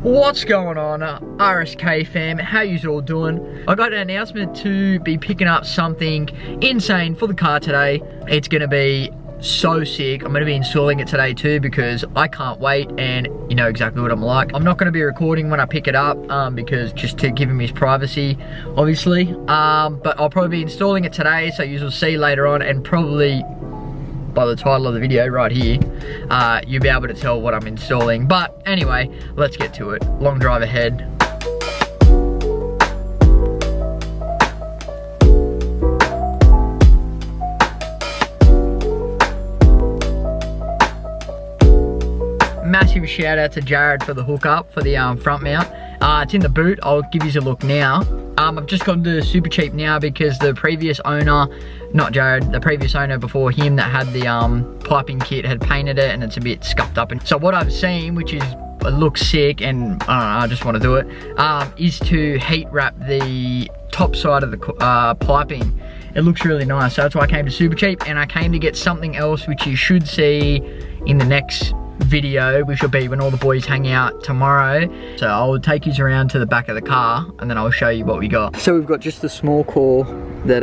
What's going on, RSK fam? How you all doing? I got an announcement to be picking up something insane for the car today. It's gonna be so sick. I'm gonna be installing it today too because I can't wait, and you know exactly what I'm like. I'm not gonna be recording when I pick it up because just to give him his privacy, obviously. But I'll probably be installing it today, so you will see later on, and probably by the title of the video right here, you'll be able to tell what I'm installing. But anyway, let's get to it. Long drive ahead. Massive shout out to Jared for the hookup for the front mount. It's in the boot. I'll give you a look now. I've just gone to Super Cheap now because the previous owner, not Jared, the previous owner before him that had the piping kit had painted it and it's a bit scuffed up. And so what I've seen, which is it looks sick, and I just want to do it, is to heat wrap the top side of the piping. It looks really nice. So that's why I came to Super Cheap, and I came to get something else which you should see in the next video, which will be when all the boys hang out tomorrow. So I'll take you around to the back of the car and then I'll show you what we got. So we've got just the small core that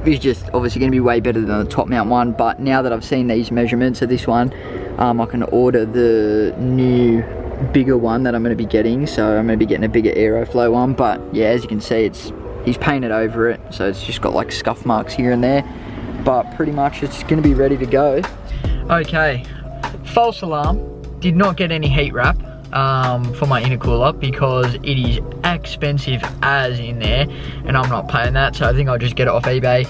is just obviously going to be way better than the top mount one, but now that I've seen these measurements of this one, I can order the new bigger one that I'm going to be getting. So I'm going to be getting a bigger aeroflow one, but yeah, as you can see, he's painted over it, so it's just got like scuff marks here and there, but pretty much it's going to be ready to go. Okay, false alarm, did not get any heat wrap for my intercooler because it is expensive as in there, and I'm not paying that, so I think I'll just get it off eBay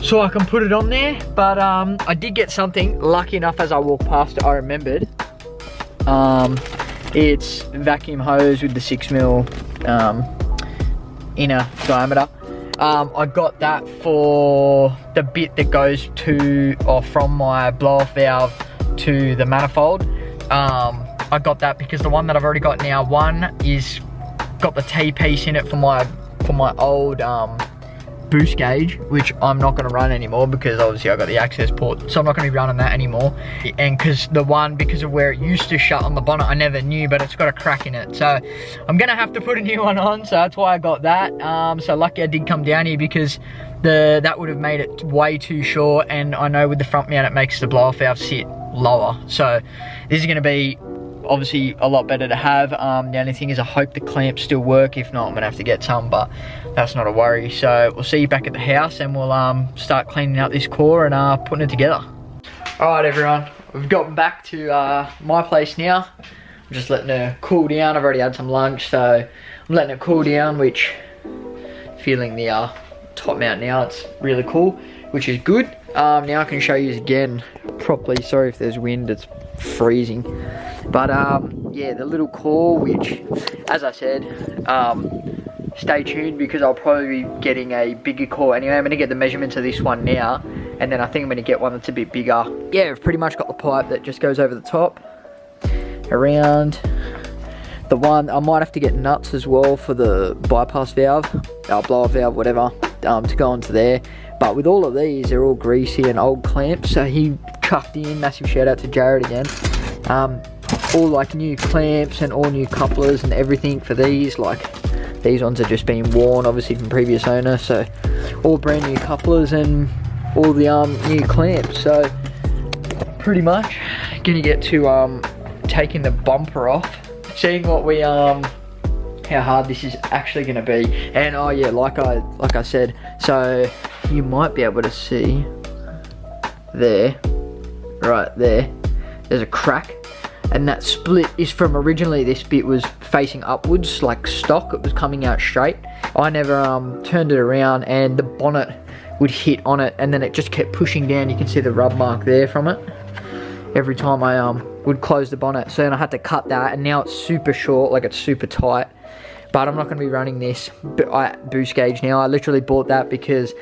so I can put it on there. But I did get something, lucky enough as I walked past it I remembered. It's vacuum hose with the 6mm inner diameter. I got that for the bit that goes to or from my blow off valve to the manifold. I got that because the one that I've already got now, one is got the T-piece in it for my old boost gauge, which I'm not going to run anymore because obviously I got the access port, so I'm not going to be running that anymore. And because the one, because of where it used to shut on the bonnet, I never knew, but it's got a crack in it, so I'm going to have to put a new one on, so that's why I got that. So lucky I did come down here because that would have made it way too short, and I know with the front mount it makes the blow off valve sit lower, so this is going to be obviously a lot better to have. The only thing is I hope the clamps still work. If not, I'm gonna have to get some, but that's not a worry. So we'll see you back at the house and we'll start cleaning out this core and putting it together. All right everyone, we've gotten back to my place now. I'm just letting it cool down. I've already had some lunch, so I'm letting it cool down, which feeling the top mount now, it's really cool, which is good. Now I can show you again properly. Sorry if there's wind, it's freezing. But yeah, the little core, which as I said, stay tuned because I'll probably be getting a bigger core anyway. I'm going to get the measurements of this one now, and then I think I'm going to get one that's a bit bigger. Yeah, I've pretty much got the pipe that just goes over the top around the one. I might have to get nuts as well for the bypass valve, blow-off valve, whatever, to go onto there. But with all of these, they're all greasy and old clamps, so he chucked in, massive shout out to Jared again, all like new clamps and all new couplers and everything for these. Like these ones are just being worn obviously from previous owner, so all brand new couplers and all the new clamps. So pretty much gonna get to taking the bumper off, seeing what we how hard this is actually gonna be. And oh yeah, like I said, so you might be able to see there, right there, there's a crack, and that split is from originally this bit was facing upwards like stock, it was coming out straight. I never turned it around, and the bonnet would hit on it and then it just kept pushing down. You can see the rub mark there from it every time I would close the bonnet, so then I had to cut that, and now it's super short, like it's super tight. But I'm not going to be running this boost gauge now. I literally bought that because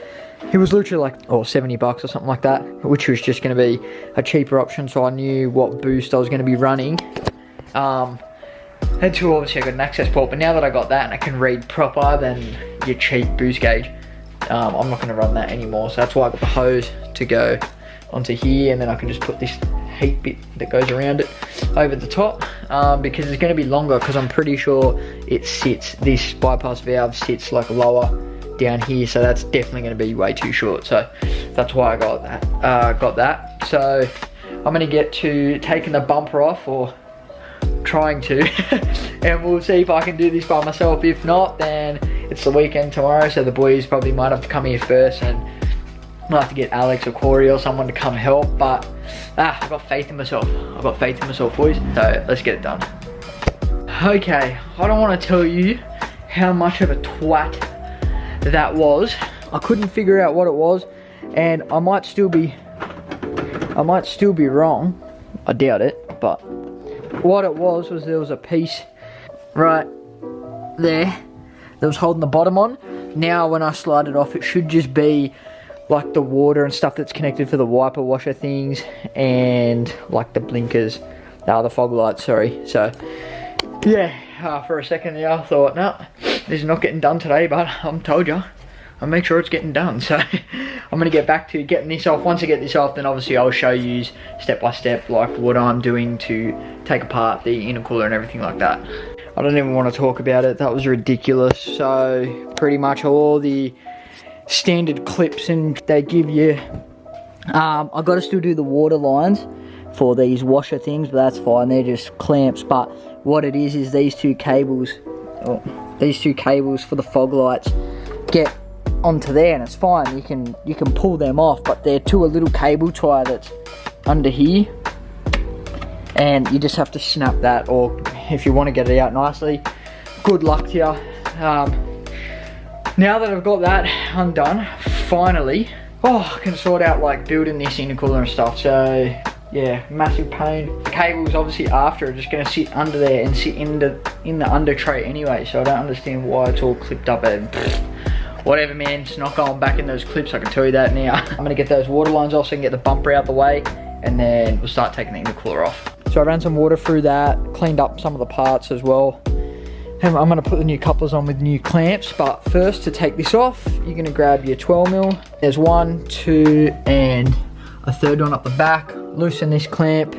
it was literally like 70 bucks or something like that, which was just going to be a cheaper option, so I knew what boost I was going to be running. And two, obviously I got an access port, but now that I got that and I can read proper than your cheap boost gauge, I'm not going to run that anymore. So that's why I got the hose to go onto here, and then I can just put this heat bit that goes around it over the top, because it's going to be longer, because I'm pretty sure it sits, this bypass valve sits like lower down here, so that's definitely going to be way too short. So that's why I got that. So I'm going to get to taking the bumper off, or trying to, and we'll see if I can do this by myself. If not, then it's the weekend tomorrow, so the boys probably might have to come here first, and might have to get Alex or Corey or someone to come help. But I've got faith in myself. I've got faith in myself, boys. So let's get it done. Okay, I don't want to tell you how much of a twat that was. I couldn't figure out what it was, and I might still be wrong. I doubt it, but what it was there was a piece right there that was holding the bottom on. Now when I slide it off, it should just be like the water and stuff that's connected for the wiper washer things, and like the blinkers, the fog lights, sorry. So yeah, for a second there I thought, no, this is not getting done today, but I'm told you, I'll make sure it's getting done. So I'm gonna get back to getting this off. Once I get this off, then obviously I'll show you step by step like what I'm doing to take apart the intercooler and everything like that. I don't even want to talk about it, that was ridiculous. So pretty much all the standard clips and they give you, I gotta still do the water lines for these washer things, but that's fine, they're just clamps. But what it is these two cables, for the fog lights get onto there, and it's fine, you can pull them off, but they're to a little cable tie that's under here, and you just have to snap that, or if you want to get it out nicely, good luck to you. Now that I've got that undone, finally, I can sort out like building this intercooler and stuff. So yeah, massive pain. The cables obviously after are just going to sit under there and sit in the under tray anyway, so I don't understand why it's all clipped up. And whatever, man, it's not going back in those clips, I can tell you that now. I'm going to get those water lines off so I can get the bumper out the way, and then we'll start taking the intercooler off. So I ran some water through that, cleaned up some of the parts as well. And I'm going to put the new couplers on with new clamps, but first, to take this off, you're going to grab your 12mm. There's 1, 2, and a third one up the back. Loosen this clamp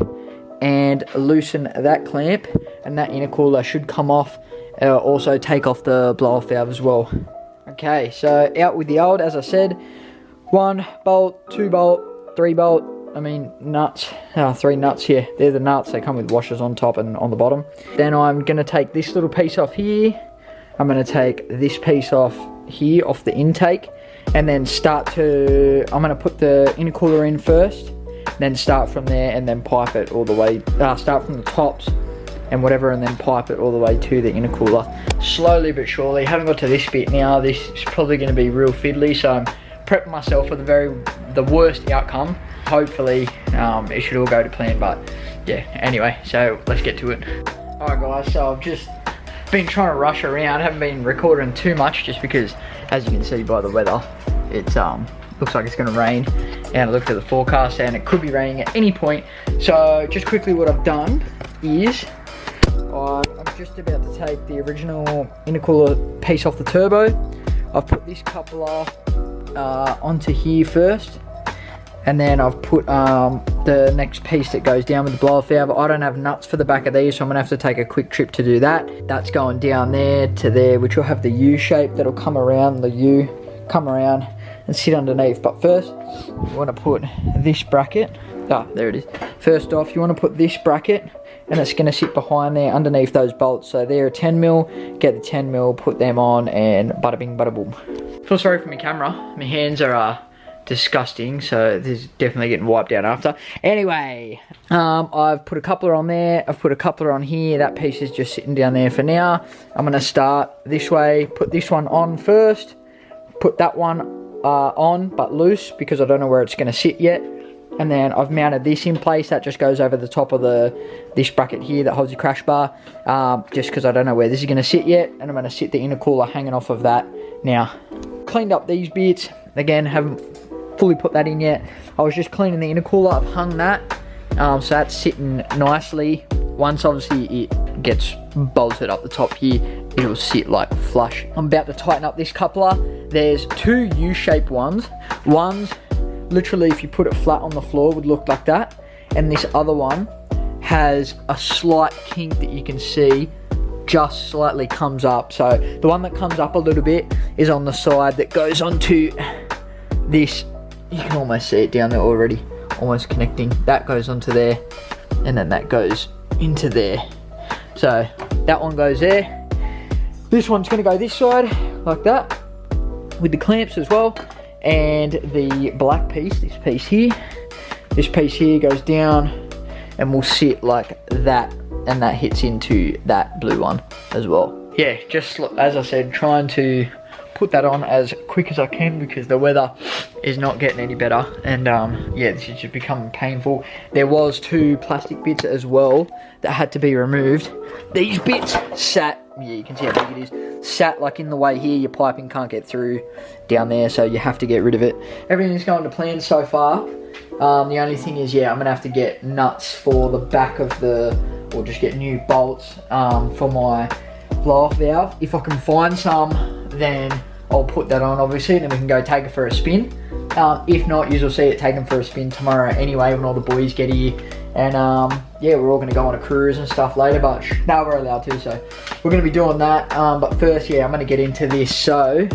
and loosen that clamp, and that intercooler should come off. Also take off the blow-off valve as well. Okay, so out with the old, as I said, 1 bolt, 2 bolt, 3 bolt, nuts, 3 nuts here. They're the nuts, they come with washers on top and on the bottom. Then I'm going to take this little piece off here. I'm going to take this piece off here, off the intake, and then I'm going to put the intercooler in first, then start from there and then pipe it all the way, start from the tops and whatever, and then pipe it all the way to the intercooler. Slowly but surely, haven't got to this bit now. This is probably going to be real fiddly, so I'm prepping myself for the worst outcome. Hopefully it should all go to plan, but yeah, anyway, so let's get to it. Alright guys, so I've just been trying to rush around, haven't been recording too much just because, as you can see by the weather, it's looks like it's going to rain, and I looked at the forecast and it could be raining at any point. So just quickly, what I've done is I'm just about to take the original intercooler piece off the turbo. I've put this coupler onto here first, and then I've put the next piece that goes down with the blow-off valve. I don't have nuts for the back of these, so I'm gonna have to take a quick trip to do that. That's going down there to there, which will have the U shape that'll come around, and sit underneath. But first, you want to put this bracket. There it is. First off, you want to put this bracket, and it's going to sit behind there underneath those bolts. So they're a 10mm, get the 10mm, put them on, and bada bing, bada boom. Feel sorry for my camera. My hands are disgusting, so this is definitely getting wiped out after. Anyway, I've put a coupler on there, I've put a coupler on here. That piece is just sitting down there for now. I'm going to start this way, put this one on first, put that one on but loose because I don't know where it's going to sit yet. And then I've mounted this in place. That just goes over the top of this bracket here that holds your crash bar, just because I don't know where this is going to sit yet. And I'm going to sit the intercooler hanging off of that now. Cleaned up these bits. Again, haven't fully put that in yet. I was just cleaning the intercooler. I've hung that. So that's sitting nicely. Once obviously it gets bolted up the top here, it'll sit like flush. I'm about to tighten up this coupler. There's 2 U-shaped ones. One's literally, if you put it flat on the floor, would look like that, and this other one has a slight kink that you can see just slightly comes up. So the one that comes up a little bit is on the side that goes onto this. You can almost see it down there already, almost connecting. That goes onto there, and then that goes into there. So that one goes there. This one's gonna go this side like that with the clamps as well, and the black piece, this piece here goes down and will sit like that, and that hits into that blue one as well. Yeah, just as I said, trying to put that on as quick as I can because the weather is not getting any better, and yeah, this is just becoming painful. There was 2 plastic bits as well that had to be removed. These bits sat, yeah, you can see how big it is, sat like in the way here. Your piping can't get through down there, so you have to get rid of it. Everything's going to plan so far. The only thing is, yeah, I'm gonna have to get nuts for the back of the, or just get new bolts for my blow-off valve. If I can find some, then I'll put that on, obviously, and then we can go take it for a spin. If not, you'll see it taken for a spin tomorrow anyway when all the boys get here. And yeah, we're all gonna go on a cruise and stuff later, but now we're allowed to, so we're gonna be doing that. But first, yeah, I'm gonna get into this. So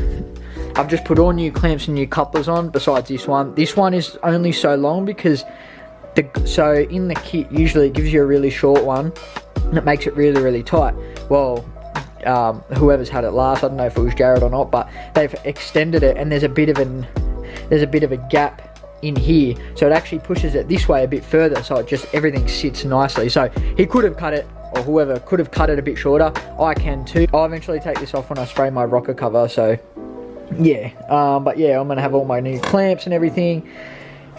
I've just put all new clamps and new couplers on, besides this one. This one is only so long because so in the kit, usually it gives you a really short one and it makes it really, really tight. Well, whoever's had it last, I don't know if it was Jared or not, but they've extended it, and there's a bit of a gap in here, so it actually pushes it this way a bit further, so it just, everything sits nicely. So he could have cut it, or whoever could have cut it a bit shorter. I can too. I'll eventually take this off when I spray my rocker cover, so yeah. But yeah, I'm gonna have all my new clamps and everything,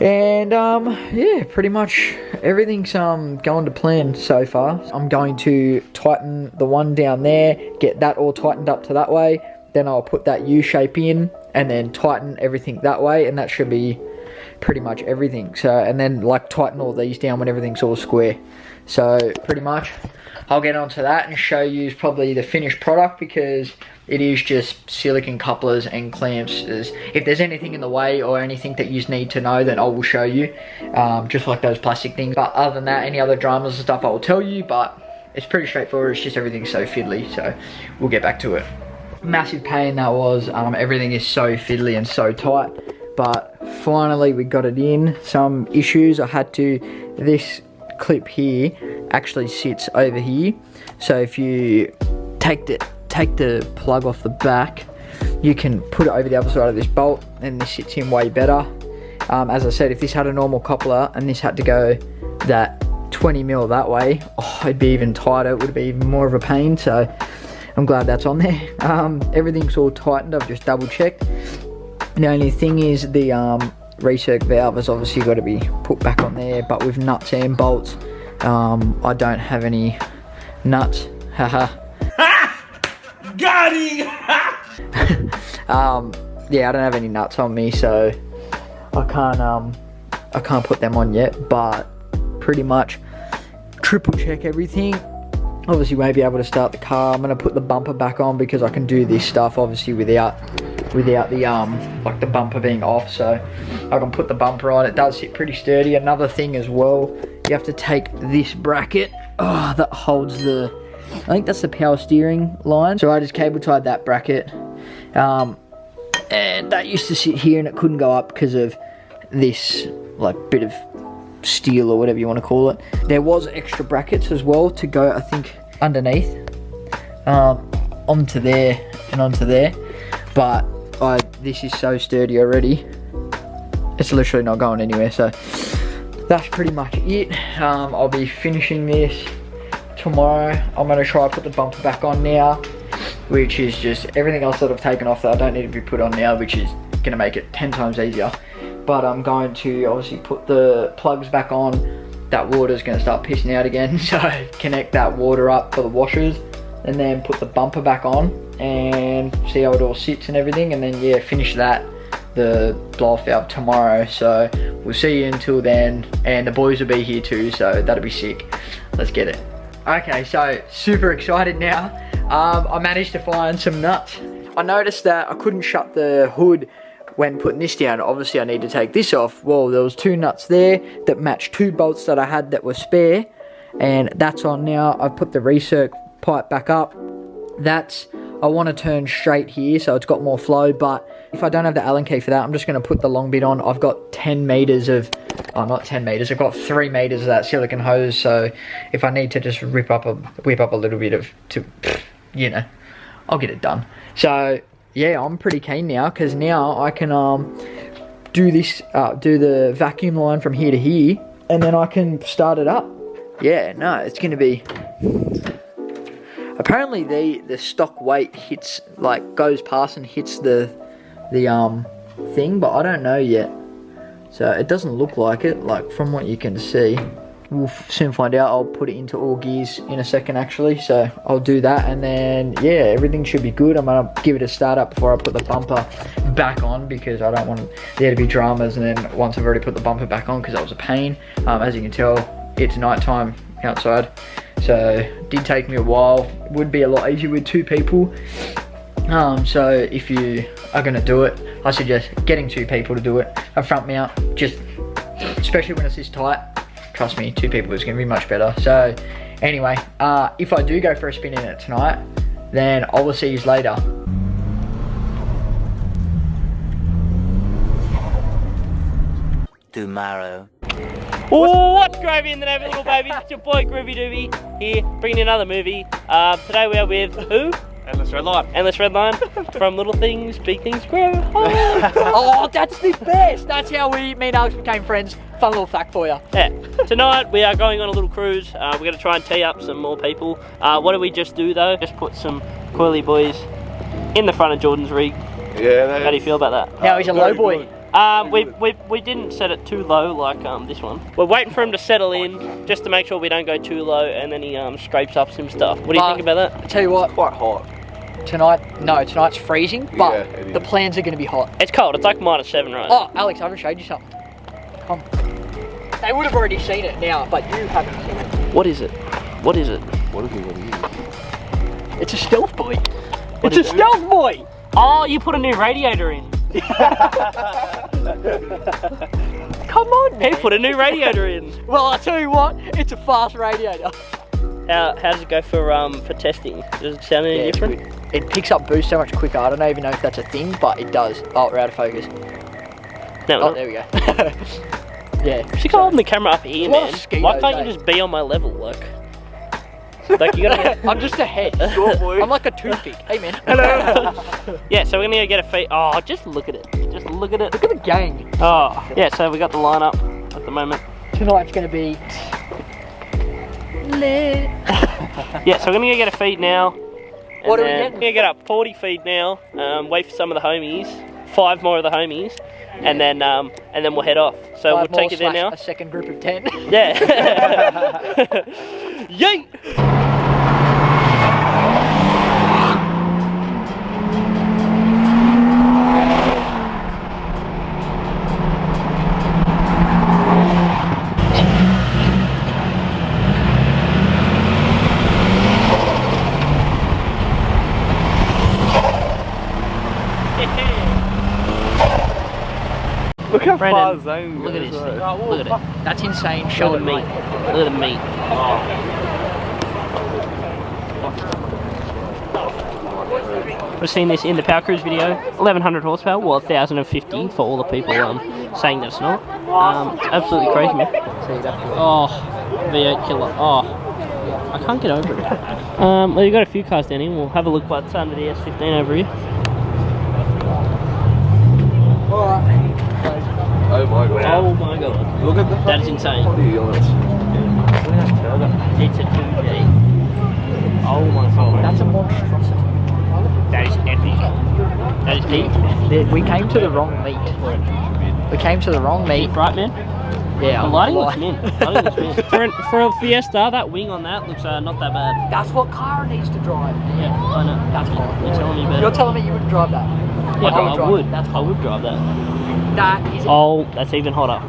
and yeah, pretty much everything's going to plan so far. I'm going to tighten the one down there, get that all tightened up to that way, then I'll put that U shape in and then tighten everything that way, and that should be pretty much everything. So, and then like tighten all these down when everything's all square. So pretty much I'll get onto that and show you probably the finished product, because it is just silicone couplers and clamps. If there's anything in the way or anything that you need to know, then I will show you, just like those plastic things. But other than that, any other dramas and stuff I will tell you, but it's pretty straightforward. It's just everything's so fiddly, so we'll get back to it. Massive pain that was. Everything is so fiddly and so tight, but finally we got it in. Some issues I had to, this clip here actually sits over here, so if you take the plug off the back, you can put it over the other side of this bolt, and this sits in way better. As I said, if this had a normal coupler and this had to go that 20 mil that way, oh, it'd be even tighter. It would be even more of a pain, so I'm glad that's on there. Everything's all tightened. I've just double checked. The only thing is the recirc valve has obviously got to be put back on there, but with nuts and bolts, I don't have any nuts. Haha. Got him! Yeah, I don't have any nuts on me, so I can't put them on yet, but pretty much triple check everything. Obviously won't be able to start the car. I'm gonna put the bumper back on because I can do this stuff obviously without the like the bumper being off, so I can put the bumper on. It does sit pretty sturdy. Another thing as well, you have to take this bracket that holds the, I think that's the power steering line. So I just cable tied that bracket, and that used to sit here and it couldn't go up because of this like bit of steel or whatever you want to call it. There was extra brackets as well to go, I think, underneath, onto there and onto there, but this is so sturdy already, it's literally not going anywhere. So that's pretty much it. I'll be finishing this tomorrow. I'm going to try to put the bumper back on now, which is just everything else that I've taken off that I don't need to be put on now, which is going to make it 10 times easier. But I'm going to obviously put the plugs back on. That water's going to start pissing out again, so connect that water up for the washers, and then put the bumper back on and see how it all sits and everything, and then yeah, finish the blow-off valve tomorrow. So we'll see you until then, and the boys will be here too, so that'll be sick. Let's get it. Okay, so super excited now. I managed to find some nuts. I noticed that I couldn't shut the hood when putting this down. Obviously I need to take this off. Well, there was 2 nuts there that matched 2 bolts that I had that were spare, and that's on now. I've put the recirc pipe back up. I want to turn straight here so it's got more flow, but if I don't have the Allen key for that, I'm just going to put the long bit on. I've got 10 meters of, oh, not 10 meters, I've got 3 meters of that silicone hose, so if I need to just whip up a little bit of, you know, I'll get it done. So yeah, I'm pretty keen now, because now I can do this, do the vacuum line from here to here, and then I can start it up. Yeah, no, it's going to be... Apparently the stock weight hits, like, goes past and hits the thing, but I don't know yet. So it doesn't look like it, like from what you can see. We'll soon find out. I'll put it into all gears in a second actually, so I'll do that, and then yeah, everything should be good. I'm gonna give it a start up before I put the bumper back on, because I don't want there to be dramas, and then once I've already put the bumper back on, because that was a pain. As you can tell, it's nighttime outside, so it did take me a while. It would be a lot easier with 2 people. So if you are gonna do it, I suggest getting 2 people to do it. A front mount, just especially when it's this tight, trust me, 2 people is gonna be much better. So anyway, if I do go for a spin in it tonight, then I will see you later. Tomorrow. Oh, what's gravy in the name of little baby? It's your boy Groovy Doobie here, bringing you another movie. Today we are with who? Endless Red Line. Endless Red Line. From Little Things, Big Things Grow. Oh, that's the best. That's how me and Alex became friends. Fun little fact for you. Yeah. Tonight we are going on a little cruise. We're going to try and tee up some more people. What do we just do though? Just put some coily boys in the front of Jordan's rig. Yeah. How do you feel about that? Now he's a low boy. We didn't set it too low like this one. We're waiting for him to settle in just to make sure we don't go too low, and then he scrapes up some stuff. What do you think about that? I tell you what, Quite hot. tonight's freezing, but Yeah, the plans are going to be hot. It's cold. It's like -7 right now. Oh, Alex, I haven't showed you something. Come. They would have already seen it now, but you haven't seen it. What is it? What is it? What is it? It's a stealth boy. It's a stealth boy! Oh, you put a new radiator in. Come on, man. He put a new radiator in. Well, I tell you what, it's a fast radiator. How does it go for testing? Does it sound any different? It picks up boost so much quicker. I don't even know if that's a thing, but it does. Oh, we're out of focus. No, oh, there we go. Yeah. You should go holding the camera up here, man. Why can't you just be on my level, like you gotta. I'm just a head. Short boy. I'm like a toothpick. Hey, man. Hello. Yeah, so we're gonna go get a feed. Oh, just look at it. Just look at it. Look at the gang. Oh, yeah. So we got the lineup at the moment. Tonight's gonna be lit. Yeah, so we're gonna go get a feed now. What are we We're getting? gonna get up 40 feed now. Wait for some of the homies. 5 more of the homies. And then we'll head off. So we'll take it there now. A second group of 10. Yeah. Yeet! Look how Brandon, far Zane look at goes, this right? thing. Look at it. That's insane. Show Show the it, meat. mate. Look at the meat. We've seen this in the Power Cruise video. 1100 horsepower, well 1050 for all the people saying that it's not. It's absolutely crazy, man. Oh, V8 killer. Oh, I can't get over it. Well, you've got a few cars down here. We'll have a look what's under the S15 over here. Oh my god. Oh my god. Look at the That is insane. body on it. It's a 2J. Oh my god. That's a monstrosity. That is epic. That is deep. We came to the wrong meet. We came to the wrong meet. Right, man? Yeah. The lighting looks mint. For a Fiesta, that wing on that looks not that bad. That's what Cara needs to drive. Yeah, I know. That's hot. You're telling me about You're it. telling me you wouldn't drive that? Yeah, I would. That's I would drive that. That is. Oh, that's even hotter.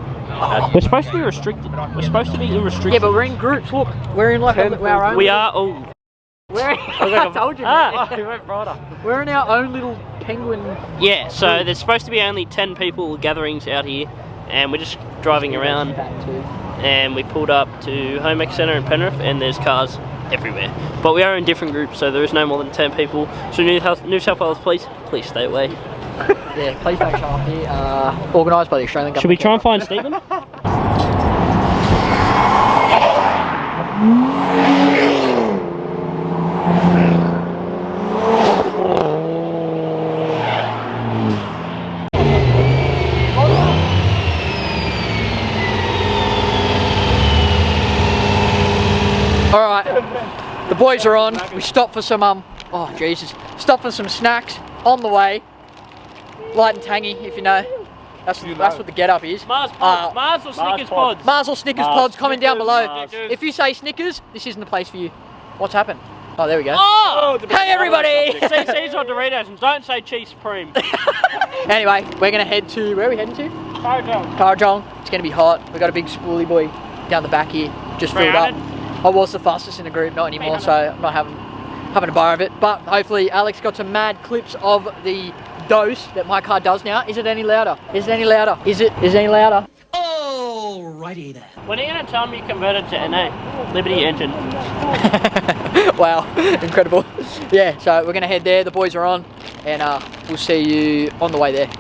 We're supposed to be restricted. We're supposed to be in restricted. Yeah, but we're in groups. Look, we're in like our own. We are. Oh. We're in, I told you. Ah. We're in our own little penguin. Yeah, there's supposed to be only 10 people gatherings out here, and we're just driving around. and we pulled up to Home Ec Centre in Penrith, and there's cars everywhere. But we are in different groups, so there is no more than 10 people. So New South Wales Police, please stay away. Yeah, please don't show up here. Organised by the Australian government. Should we try and find Stephen? Alright, the boys are on. We stopped for some, oh Jesus, stopped for some snacks on the way. Light and tangy, if you know. That's what the get up is. Mars or Snickers pods? Mars or Snickers pods, comment down below. If you say Snickers, this isn't the place for you. What's happened? Oh, there we go. Oh! Hey everybody! CC's or Doritos, and don't say cheese supreme. Anyway, we're gonna head to, where are we heading to? Carajong. Carajong. It's gonna be hot. We got a big spoolie boy down the back here, just filled up. I was the fastest in the group, not anymore, so I'm not having a bar of it. But hopefully Alex got some mad clips of the dose that my car does now. Is it any louder? Is it any louder? Is it any louder? Alrighty then. When are you going to tell me you converted to NA? Liberty Engine. Wow, incredible. Yeah, so we're going to head there. The boys are on, and we'll see you on the way there.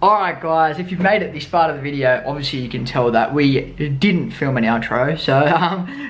Alright guys, if you've made it this part of the video, obviously you can tell that we didn't film an outro. So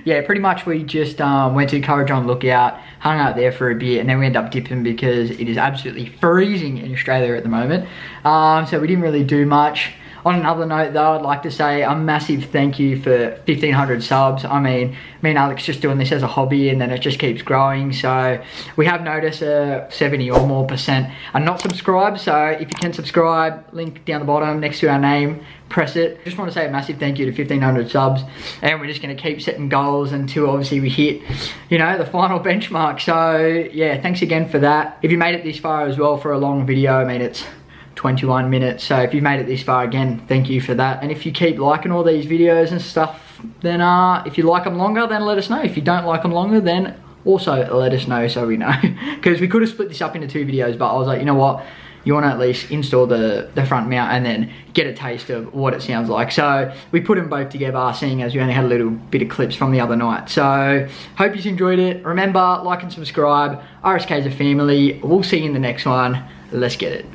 yeah, pretty much we just went to Currajong Lookout, hung out there for a bit, and then we ended up dipping because it is absolutely freezing in Australia at the moment. So we didn't really do much. On another note though, I'd like to say a massive thank you for 1,500 subs. I mean, me and Alex just doing this as a hobby, and then it just keeps growing. So we have noticed 70 or more % are not subscribed. So if you can subscribe, link down the bottom next to our name, press it. Just want to say a massive thank you to 1,500 subs, and we're just going to keep setting goals until obviously we hit, you know, the final benchmark. So yeah, thanks again for that. If you made it this far as well for a long video, I mean, it's 21 minutes, so if you've made it this far, again, thank you for that. And if you keep liking all these videos and stuff, then if you like them longer, then let us know. If you don't like them longer, then also let us know so we know. Because we could have split this up into 2 videos, but I was like, you know what, you want to at least install the front mount and then get a taste of what it sounds like. So we put them both together, seeing as we only had a little bit of clips from the other night. So hope you enjoyed it. Remember, like and subscribe. RSK's a family. We'll see you in the next one. Let's get it.